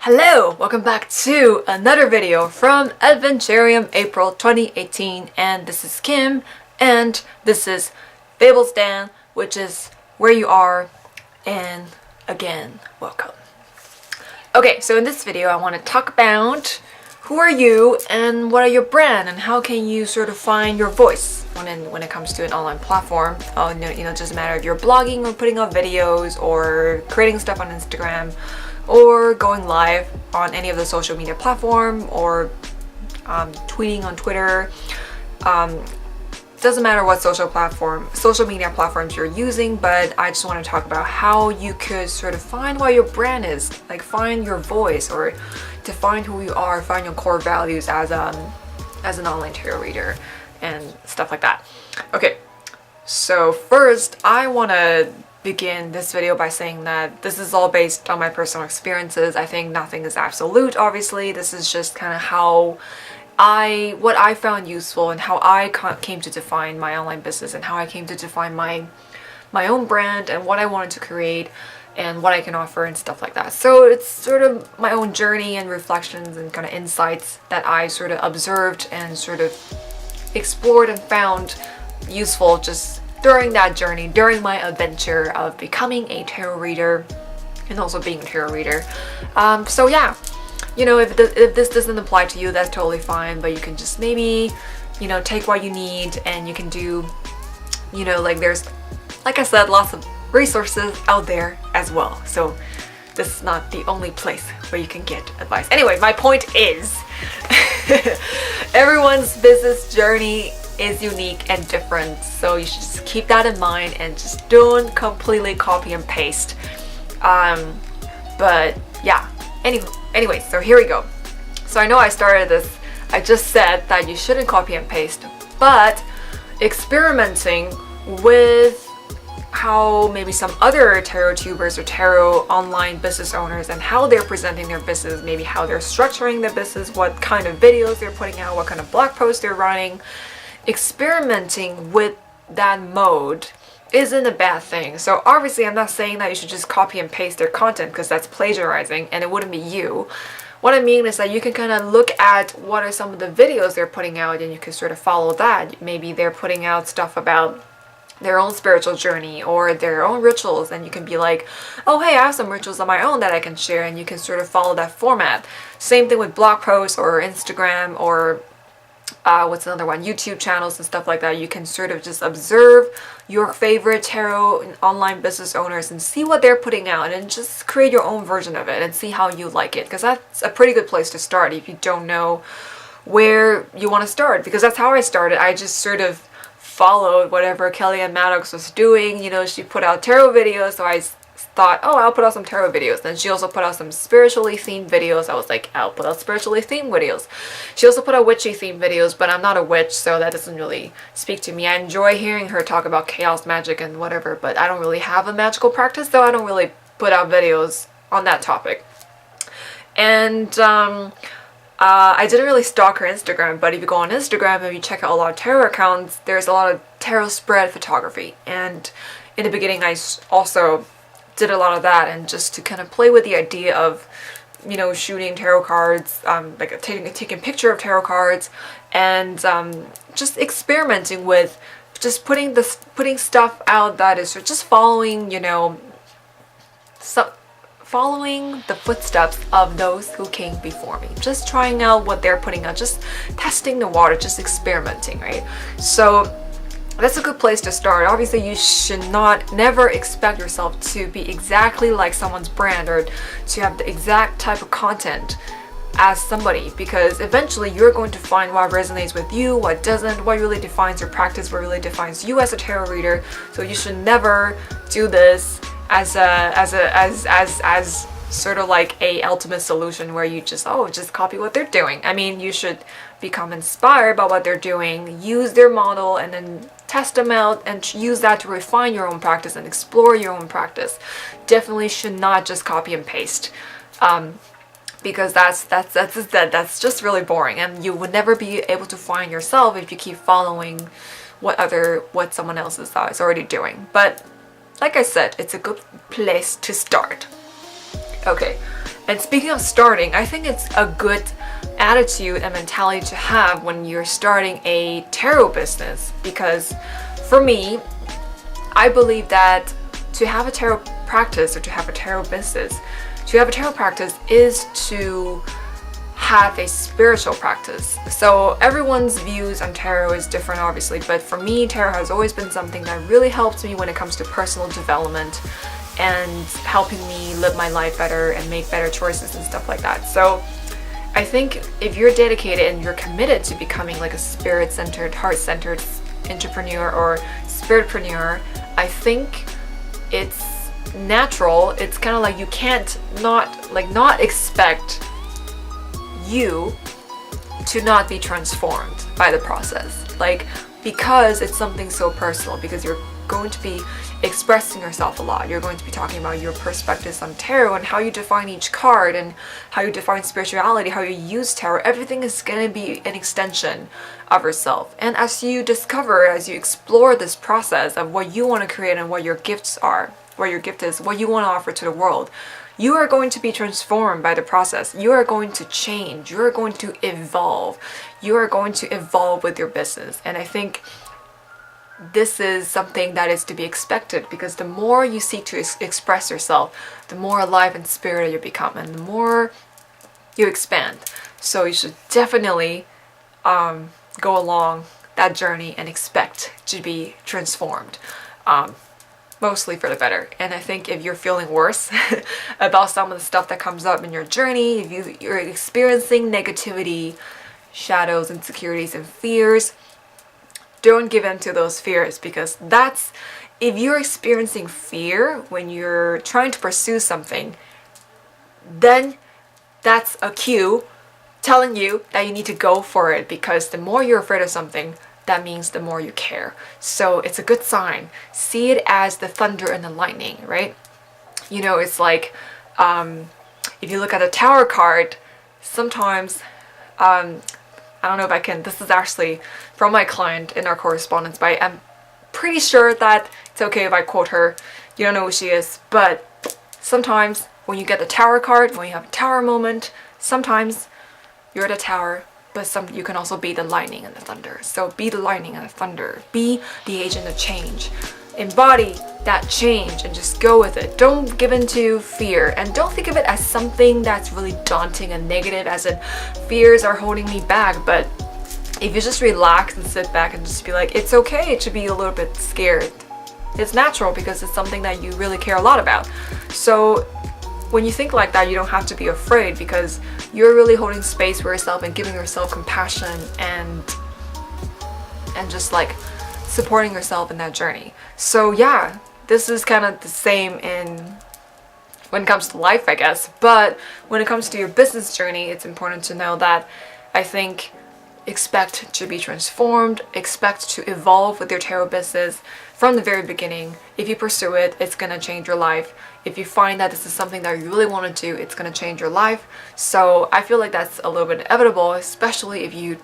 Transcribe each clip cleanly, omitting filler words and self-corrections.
Hello! Welcome back to another video from Adventurium April 2018, and this is Kim, and this is Fables Den, which is where you are, and again, welcome. Okay, so in this video I want to talk about who are you and what are your brand and how can you sort of find your voice when it comes to an online platform. It doesn't matter if you're blogging or putting up videos or creating stuff on Instagram or going live on any of the social media platform or tweeting on Twitter. Doesn't matter what social media platforms you're using, but I just want to talk about how you could sort of find what your brand is, like find your voice or define who you are, find your core values as an online tarot reader and stuff like that. Okay, so first I want to begin this video by saying that this is all based on my personal experiences. I think nothing is absolute, obviously. This is just kind of how what I found useful and how I came to define my online business and how I came to define my own brand and what I wanted to create and what I can offer and stuff like that. So it's sort of my own journey and reflections and kind of insights that I sort of observed and sort of explored and found useful just during that journey, during my adventure of becoming a tarot reader and also being a tarot reader. So yeah, if this doesn't apply to you, that's totally fine, but you can just maybe, take what you need and you can do, there's, like I said, lots of resources out there as well. So this is not the only place where you can get advice. Anyway, my point is everyone's business journey is unique and different, so you should just keep that in mind and just don't completely copy and paste. But yeah, anyway, so here we go. So I know I started this, I just said that you shouldn't copy and paste, but experimenting with how maybe some other tarot tubers or tarot online business owners and how they're presenting their business, maybe how they're structuring their business, what kind of videos they're putting out, what kind of blog posts they're running. Experimenting with that mode isn't a bad thing. So obviously I'm not saying that you should just copy and paste their content because that's plagiarizing and it wouldn't be you. What I mean is that you can kind of look at what are some of the videos they're putting out and you can sort of follow that. Maybe they're putting out stuff about their own spiritual journey or their own rituals, and you can be like, oh hey, I have some rituals of my own that I can share, and you can sort of follow that format. Same thing with blog posts or Instagram or what's another one, YouTube channels and stuff like that. You can sort of just observe your favorite tarot and online business owners and see what they're putting out and just create your own version of it and see how you like it, because that's a pretty good place to start if you don't know where you want to start, because that's how I started. I just sort of followed whatever Kellyanne Maddox was doing. She put out tarot videos, so I thought, oh, I'll put out some tarot videos. Then she also put out some spiritually themed videos. I was like, I'll put out spiritually themed videos. She also put out witchy themed videos, but I'm not a witch, so that doesn't really speak to me. I enjoy hearing her talk about chaos magic and whatever, but I don't really have a magical practice, so I don't really put out videos on that topic. And I didn't really stalk her Instagram, but if you go on Instagram and you check out a lot of tarot accounts, there's a lot of tarot spread photography. And in the beginning, I also did a lot of that, and just to kind of play with the idea of, shooting tarot cards, like taking a picture of tarot cards, and just experimenting with just putting stuff out that is just following, following the footsteps of those who came before me, just trying out what they're putting out, just testing the water, just experimenting, right? So that's a good place to start. Obviously, you should never expect yourself to be exactly like someone's brand or to have the exact type of content as somebody, because eventually you're going to find what resonates with you, what doesn't, what really defines your practice, what really defines you as a tarot reader. So you should never do this as sort of like a ultimate solution where you just copy what they're doing. I mean, you should become inspired by what they're doing, use their model, and then test them out and use that to refine your own practice and explore your own practice. Definitely should not just copy and paste, because that's just really boring, and you would never be able to find yourself if you keep following what someone else is already doing. But like I said, it's a good place to start. Okay, And speaking of starting, I think it's a good attitude and mentality to have when you're starting a tarot business, because for me, I believe that to have a tarot practice or to have a tarot business, to have a tarot practice is to have a spiritual practice. So everyone's views on tarot is different, obviously, but for me, tarot has always been something that really helps me when it comes to personal development and helping me live my life better and make better choices and stuff like that. So I think if you're dedicated and you're committed to becoming like a spirit-centered, heart-centered entrepreneur or spiritpreneur, I think it's natural. It's kind of like you can't not expect you to not be transformed by the process, like, because it's something so personal, because you're going to be expressing yourself a lot. You're going to be talking about your perspectives on tarot and how you define each card and how you define spirituality, how you use tarot. Everything is going to be an extension of yourself. And as you discover, as you explore this process of what you want to create and what your gifts are, what your gift is, what you want to offer to the world, you are going to be transformed by the process. You are going to change. You are going to evolve. You are going to evolve with your business. And I think this is something that is to be expected, because the more you seek to express yourself, the more alive and spirited you become, and the more you expand. So you should definitely go along that journey and expect to be transformed. Mostly for the better. And I think if you're feeling worse about some of the stuff that comes up in your journey, if you're experiencing negativity, shadows, insecurities, and fears, don't give in to those fears, because if you're experiencing fear when you're trying to pursue something, then that's a cue telling you that you need to go for it, because the more you're afraid of something, that means the more you care. So it's a good sign. See it as the thunder and the lightning, right? You know, it's like, if you look at a tower card, sometimes, I don't know if I can, this is actually from my client in our correspondence, but I'm pretty sure that it's okay if I quote her. You don't know who she is, but sometimes when you get the tower card, when you have a tower moment, sometimes you're at a tower, but you can also be the lightning and the thunder. So be the lightning and the thunder. Be the agent of change. Embody that change and just go with it. Don't give in to fear, and don't think of it as something that's really daunting and negative, as in fears are holding me back. But if you just relax and sit back and just be like, it's okay to be a little bit scared. It's natural, because it's something that you really care a lot about. So when you think like that, you don't have to be afraid, because you're really holding space for yourself and giving yourself compassion and just like supporting yourself in that journey. So yeah, this is kind of the same when it comes to life, I guess. But when it comes to your business journey, it's important to know that I think expect to be transformed, expect to evolve with your tarot business from the very beginning. If you pursue it, it's gonna change your life. If you find that this is something that you really want to do, it's gonna change your life. So I feel like that's a little bit inevitable, especially if you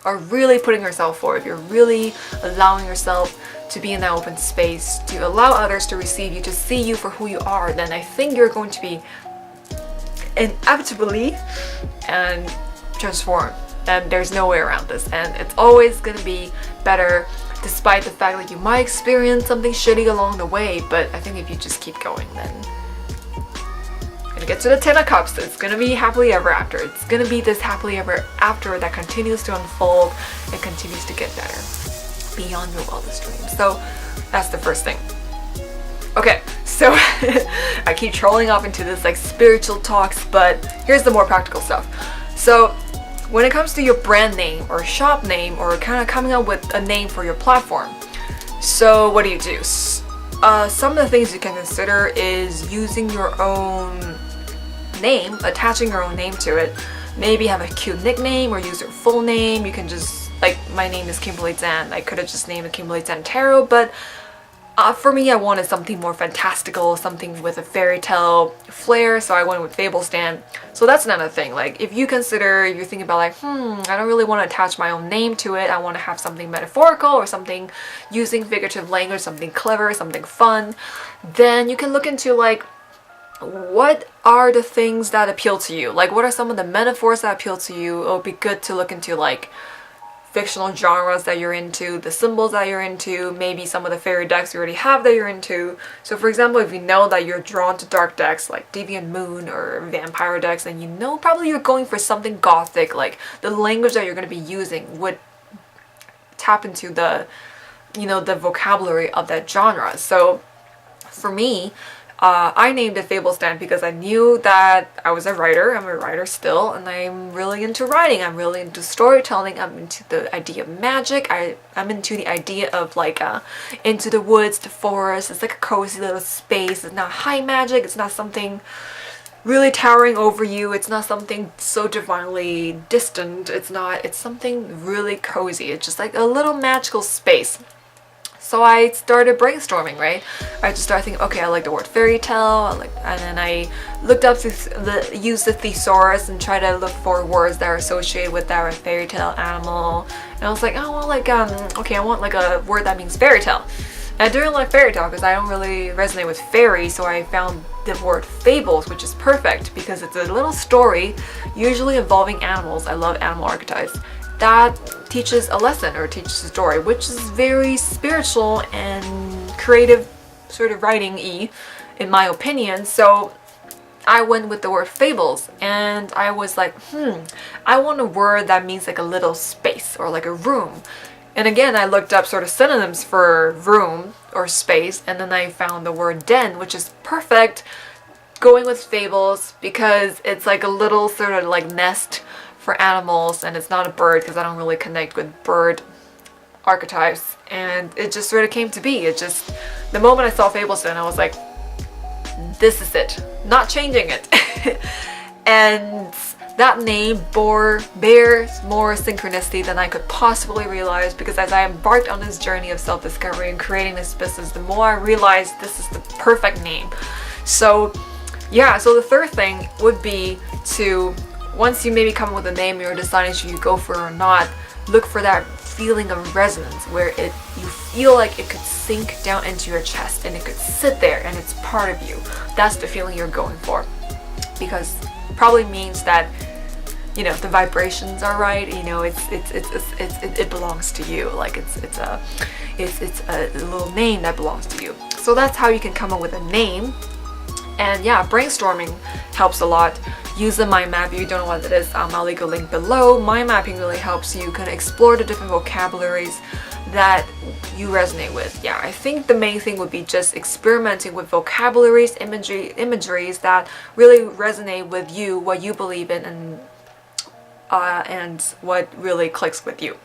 are really putting yourself forward, if you're really allowing yourself to be in that open space, to allow others to receive you, to see you for who you are, then I think you're going to be inevitably and transformed. And there's no way around this, and it's always gonna be better, despite the fact that you might experience something shitty along the way. But I think if you just keep going, then you're gonna get to the 10 of Cups. It's gonna be happily ever after. It's gonna be this happily ever after that continues to unfold and continues to get better beyond your wildest dreams. So that's the first thing. Okay, so I keep trolling off into this like spiritual talks, but here's the more practical stuff. So when it comes to your brand name or shop name, or kind of coming up with a name for your platform, so what do? Some of the things you can consider is using your own name, attaching your own name to it. Maybe have a cute nickname or use your full name. You can just, like, my name is Kimberly Dan. I could have just named it Kimberly Dan Tarot, but for me, I wanted something more fantastical, something with a fairy tale flair, so I went with Fables Den. So that's another thing. Like, if you're thinking about like, I don't really want to attach my own name to it. I want to have something metaphorical or something using figurative language, something clever, something fun. Then you can look into like what are the things that appeal to you? Like, what are some of the metaphors that appeal to you? It would be good to look into like fictional genres that you're into, the symbols that you're into, maybe some of the fairy decks you already have that you're into. So for example, if you know that you're drawn to dark decks like Deviant Moon or vampire decks, and you know probably you're going for something gothic, like the language that you're going to be using would tap into the, you know, the vocabulary of that genre. So for me, I named it Fables Den because I knew that I was a writer. I'm a writer still, and I'm really into writing. I'm really into storytelling. I'm into the idea of magic. I'm into the idea of like into the woods, the forest. It's like a cozy little space. It's not high magic. It's not something really towering over you. It's not something so divinely distant. It's something really cozy. It's just like a little magical space. So I started brainstorming, right? I just started thinking, okay, I like the word fairy tale, and then I looked up used the thesaurus and tried to look for words that are associated with that fairy tale animal. And I was like, oh, well, like, okay, I want like a word that means fairy tale. And I didn't like fairy tale because I don't really resonate with fairy, so I found the word fables, which is perfect because it's a little story, usually involving animals. I love animal archetypes. That teaches a lesson or teaches a story, which is very spiritual and creative sort of writing-y, in my opinion. So I went with the word fables, and I was like, I want a word that means like a little space or like a room. And again, I looked up sort of synonyms for room or space, and then I found the word den, which is perfect going with fables because it's like a little sort of like nest for animals, and it's not a bird because I don't really connect with bird archetypes, and it just sort of came to be. It just, the moment I saw Fables Den, I was like, this is it, not changing it. And that name bears more synchronicity than I could possibly realize, because as I embarked on this journey of self-discovery and creating this business, the more I realized this is the perfect name. So yeah, so the third thing would be to, once you maybe come up with a name you're deciding should you go for it or not, look for that feeling of resonance where you feel like it could sink down into your chest and it could sit there and it's part of you. That's the feeling you're going for, because it probably means that, you know, the vibrations are right. You know, it belongs to you. Like it's a little name that belongs to you. So that's how you can come up with a name. And yeah, brainstorming helps a lot. Use the mind map if you don't know what it is. I'll leave a link below. Mind mapping really helps you kind of explore the different vocabularies that you resonate with. Yeah, I think the main thing would be just experimenting with vocabularies, imageries that really resonate with you, what you believe in, and what really clicks with you.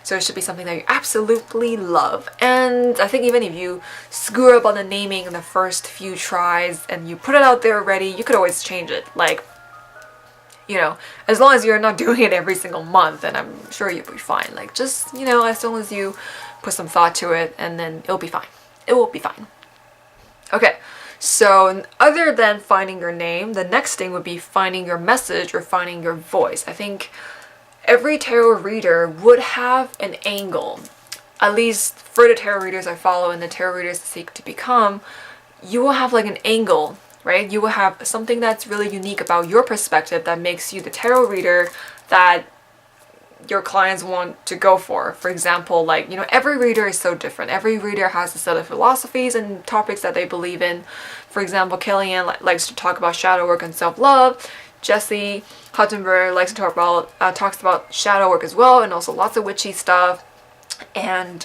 So it should be something that you absolutely love. And I think even if you screw up on the naming in the first few tries and you put it out there already, you could always change it. Like, you know, as long as you're not doing it every single month, then I'm sure you'll be fine. Like, just, you know, as long as you put some thought to it, and then it'll be fine. It will be fine. Okay, so other than finding your name, the next thing would be finding your message or finding your voice. I think every tarot reader would have an angle. At least for the tarot readers I follow and the tarot readers I seek to become, you will have like an angle, right? You will have something that's really unique about your perspective that makes you the tarot reader that your clients want to go for. For example, like, you know, every reader is so different. Every reader has a set of philosophies and topics that they believe in. For example, Kellyanne likes to talk about shadow work and self-love. Jesse Huttenberg likes to talks about shadow work as well, and also lots of witchy stuff. And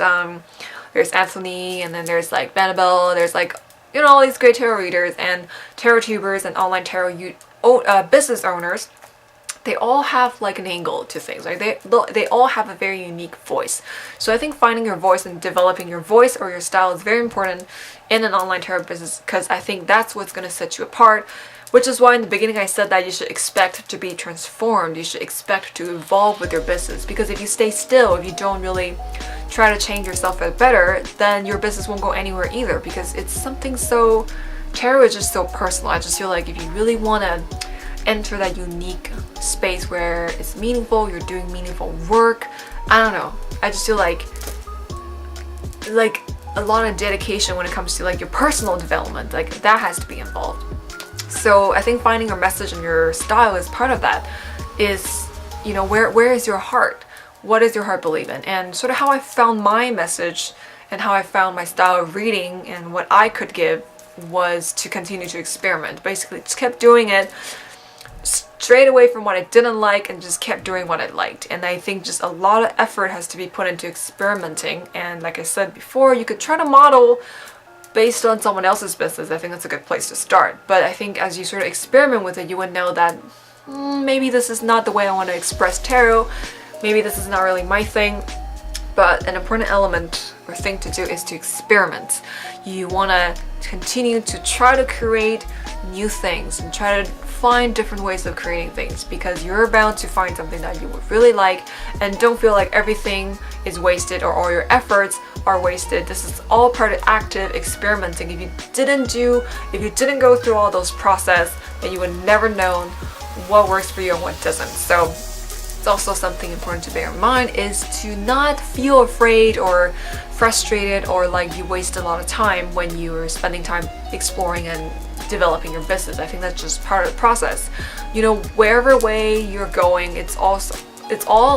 there's Anthony, and then there's like Vanabelle. There's like, you know, all these great tarot readers and tarot tubers and online tarot business owners. They all have like an angle to things. Like they all have a very unique voice. So I think finding your voice and developing your voice or your style is very important in an online tarot business, because I think that's what's going to set you apart. Which is why in the beginning I said that you should expect to be transformed. You should expect to evolve with your business. Because if you stay still, if you don't really try to change yourself for the better, then your business won't go anywhere either. Because it's something so, tarot is just so personal. I just feel like if you really want to enter that unique space where it's meaningful, you're doing meaningful work, I don't know. I just feel like a lot of dedication when it comes to like your personal development, like that has to be involved. So I think finding your message and your style is part of that. Is, you know, where is your heart? What does your heart believe in? And sort of how I found my message and how I found my style of reading and what I could give was to continue to experiment. Basically, just kept doing it, strayed away from what I didn't like and just kept doing what I liked. And I think just a lot of effort has to be put into experimenting. And like I said before, you could try to model based on someone else's business. I think that's a good place to start. But I think as you sort of experiment with it, you would know that maybe this is not the way I want to express tarot. Maybe this is not really my thing. But an important element or thing to do is to experiment. You want to continue to try to create new things and try to find different ways of creating things, because you're bound to find something that you would really like, and don't feel like everything is wasted or all your efforts are wasted. This is all part of active experimenting. If you didn't go through all those process, then you would never know what works for you and what doesn't. So it's also something important to bear in mind, is to not feel afraid or frustrated or like you waste a lot of time when you are spending time exploring and developing your business. I think that's just part of the process. You know, wherever way you're going, it's all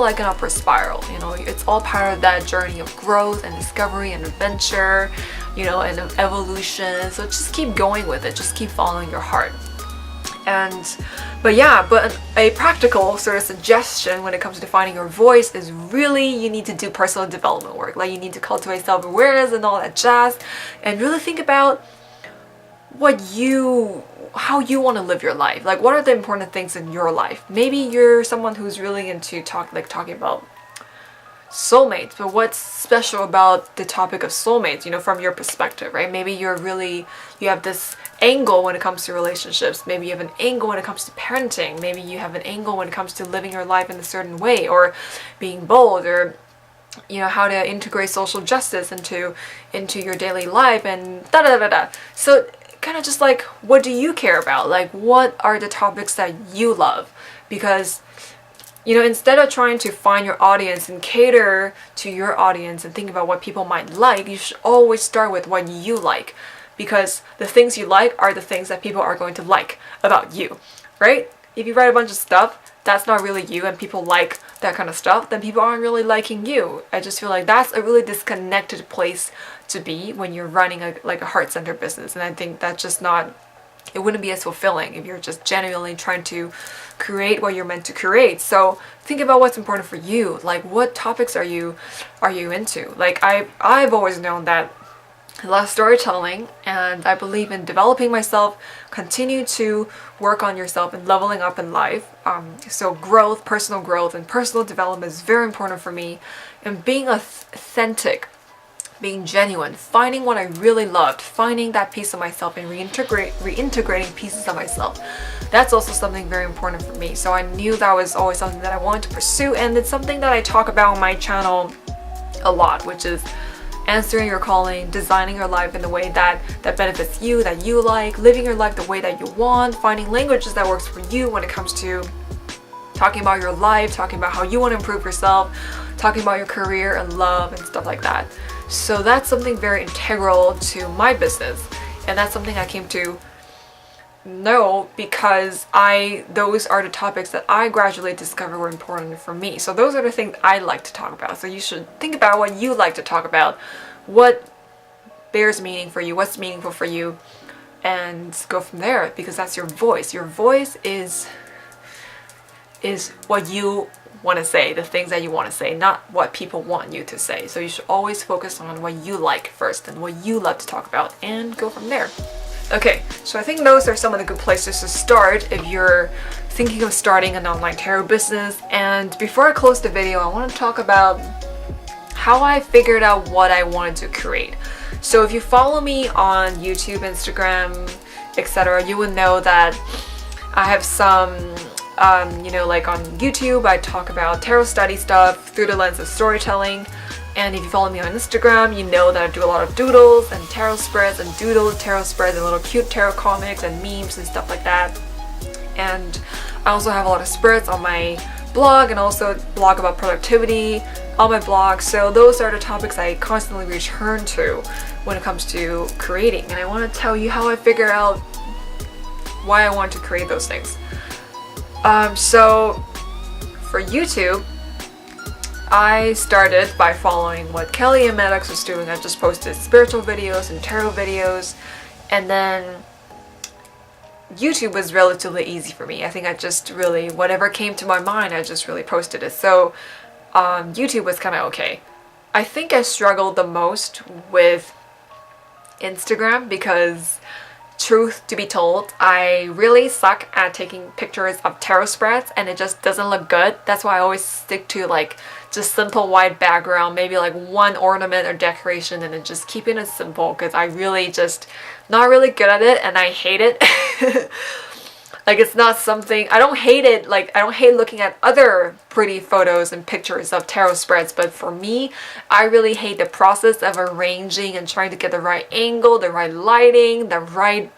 like an upward spiral. You know, it's all part of that journey of growth and discovery and adventure, you know, and evolution. So just keep going with it. Just keep following your heart. But a practical sort of suggestion when it comes to defining your voice is really you need to do personal development work. Like, you need to cultivate self-awareness and all that jazz, and really think about how you want to live your life. Like, what are the important things in your life? Maybe you're someone who's really into talking about soulmates, but what's special about the topic of soulmates, you know, from your perspective, right? Maybe you have this angle when it comes to relationships. Maybe you have an angle when it comes to parenting. Maybe you have an angle when it comes to living your life in a certain way, or being bold, or, you know, how to integrate social justice into your daily life, and So kind of just like, what do you care about? Like, what are the topics that you love? Because, you know, instead of trying to find your audience and cater to your audience and think about what people might like, you should always start with what you like. Because the things you like are the things that people are going to like about you, right? If you write a bunch of stuff that's not really you and people like that kind of stuff, then people aren't really liking you. I just feel like that's a really disconnected place to be when you're running a heart-centered business. And I think that's just not, it wouldn't be as fulfilling if you're just genuinely trying to create what you're meant to create. So think about what's important for you. Like, what topics are you into? Like, I've always known that I love storytelling, and I believe in developing myself. Continue to work on yourself and leveling up in life. So growth, personal growth, and personal development is very important for me. And being authentic, being genuine, finding what I really loved, finding that piece of myself, and reintegrating pieces of myself. That's also something very important for me. So I knew that was always something that I wanted to pursue, and it's something that I talk about on my channel a lot, which is answering your calling, designing your life in the way that benefits you, that you like, living your life the way that you want, finding languages that works for you when it comes to talking about your life, talking about how you want to improve yourself, talking about your career and love and stuff like that. So that's something very integral to my business, and that's something I came to know because those are the topics that I gradually discovered were important for me. So those are the things I like to talk about. So you should think about what you like to talk about, what bears meaning for you, what's meaningful for you, and go from there, because that's your voice. Your voice is what you want to say, the things that you want to say, not what people want you to say. So you should always focus on what you like first and what you love to talk about, and go from there. Okay, so I think those are some of the good places to start if you're thinking of starting an online tarot business. And before I close the video, I want to talk about how I figured out what I wanted to create. So if you follow me on YouTube, Instagram, etc., you would know that I have some, like on YouTube, I talk about tarot study stuff through the lens of storytelling. And if you follow me on Instagram, you know that I do a lot of doodles and tarot spreads and tarot spreads and little cute tarot comics and memes and stuff like that. And I also have a lot of spreads on my blog, and also blog about productivity on my blog. So those are the topics I constantly return to when it comes to creating. And I want to tell you how I figure out why I want to create those things. So for YouTube, I started by following what Kelly and Maddox was doing. I just posted spiritual videos and tarot videos, and then YouTube was relatively easy for me. I think I just really, whatever came to my mind, I just really posted it. So YouTube was kind of okay. I think I struggled the most with Instagram because, truth to be told, I really suck at taking pictures of tarot spreads and it just doesn't look good. That's why I always stick to like just simple white background, maybe like one ornament or decoration, and then just keeping it simple because I really just not really good at it and I hate it. Like, it's not something, I don't hate it, like I don't hate looking at other pretty photos and pictures of tarot spreads, but for me, I really hate the process of arranging and trying to get the right angle, the right lighting, the right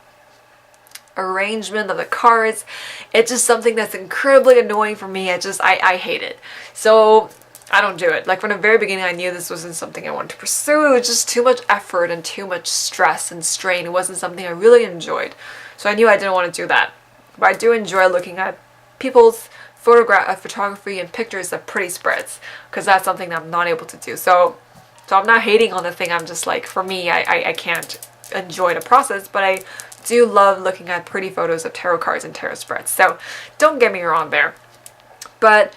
arrangement of the cards. It's just something that's incredibly annoying for me. I hate it. So I don't do it. Like, from the very beginning, I knew this wasn't something I wanted to pursue. It was just too much effort and too much stress and strain. It wasn't something I really enjoyed. So I knew I didn't want to do that. But I do enjoy looking at people's photography and pictures of pretty spreads, because that's something that I'm not able to do. So I'm not hating on the thing. I'm just like, for me, I can't enjoy the process, but I do love looking at pretty photos of tarot cards and tarot spreads. So don't get me wrong there. But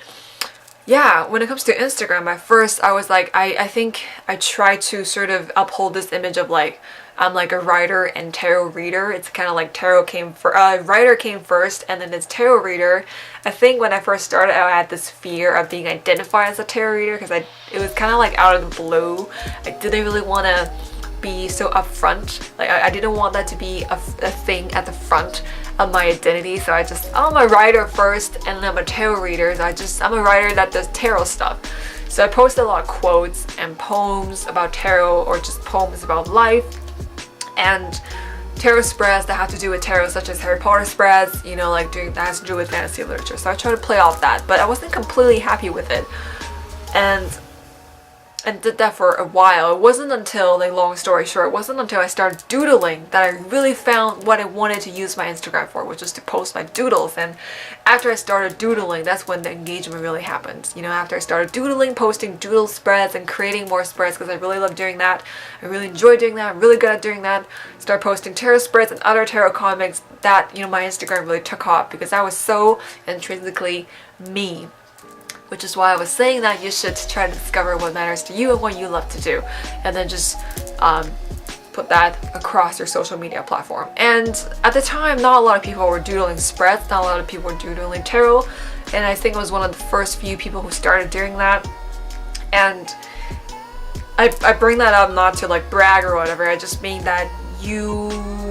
yeah, when it comes to Instagram, at first I was like, I think I try to sort of uphold this image of like, I'm like a writer and tarot reader. It's kind of like writer came first and then it's tarot reader. I think when I first started, I had this fear of being identified as a tarot reader because it was kind of like out of the blue. I didn't really want to be so upfront. Like, I didn't want that to be a thing at the front of my identity. So I'm a writer first and then I'm a tarot reader. So I'm a writer that does tarot stuff. So I post a lot of quotes and poems about tarot, or just poems about life, and tarot spreads that have to do with tarot, such as Harry Potter spreads, you know, like that has to do with fantasy literature. So I try to play off that, but I wasn't completely happy with it, and did that for a while. It wasn't until, like, long story short, it wasn't until I started doodling that I really found what I wanted to use my Instagram for, which is to post my doodles. And after I started doodling, that's when the engagement really happened. You know, after I started doodling, posting doodle spreads and creating more spreads, because I really love doing that. I really enjoy doing that. I'm really good at doing that. Start posting tarot spreads and other tarot comics. That, you know, my Instagram really took off because that was so intrinsically me. Which is why I was saying that you should try to discover what matters to you and what you love to do, and then just put that across your social media platform. And at the time, not a lot of people were doodling spreads, not a lot of people were doodling tarot, and I think I was one of the first few people who started doing that. And I bring that up not to like brag or whatever, I just mean that you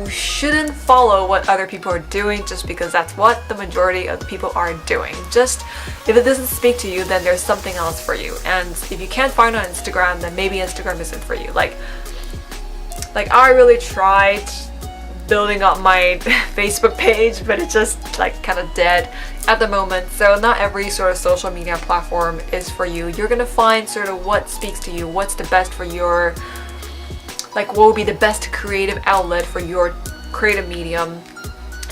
shouldn't follow what other people are doing just because that's what the majority of the people are doing. Just, if it doesn't speak to you, then there's something else for you. And if you can't find it on Instagram, then maybe Instagram isn't for you. Like I really tried building up my Facebook page, but it's just like kind of dead at the moment. So not every sort of social media platform is for you. You're gonna find sort of what speaks to you, what's the best for your, like, what would be the best creative outlet for your creative medium.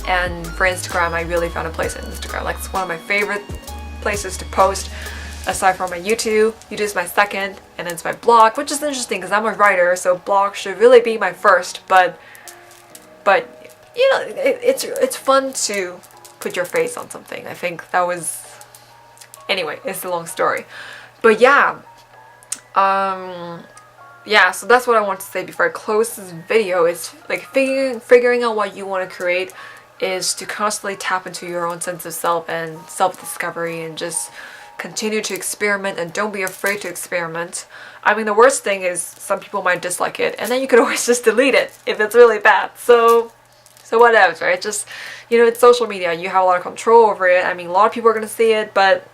And for Instagram, I really found a place in Instagram. Like, it's one of my favorite places to post, aside from my YouTube. YouTube is my second, and then it's my blog, which is interesting because I'm a writer, so blog should really be my first. But you know, it's fun to put your face on something. I think that was, anyway, it's a long story. But yeah, yeah, so that's what I want to say before I close this video. Is like figuring out what you want to create is to constantly tap into your own sense of self and self-discovery, and just continue to experiment, and don't be afraid to experiment. I mean, the worst thing is some people might dislike it, and then you could always just delete it if it's really bad. So whatever, right? Just, you know, it's social media. You have a lot of control over it. I mean, a lot of people are going to see it, but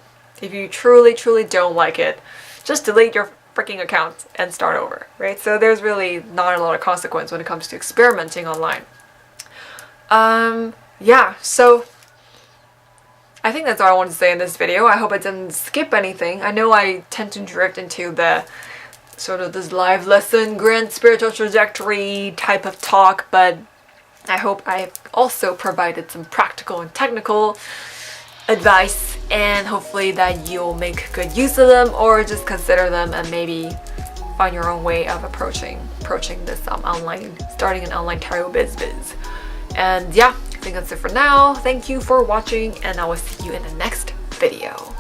if you truly don't like it, just delete your freaking account and start over, right? So there's really not a lot of consequence when it comes to experimenting online. Yeah, so I think that's all I wanted to say in this video. I hope I didn't skip anything. I know I tend to drift into the sort of this life lesson, grand spiritual trajectory type of talk, but I hope I've also provided some practical and technical advice, and hopefully that you'll make good use of them or just consider them and maybe find your own way of approaching this starting an online tarot biz. And yeah, I think that's it for now. Thank you for watching, and I will see you in the next video.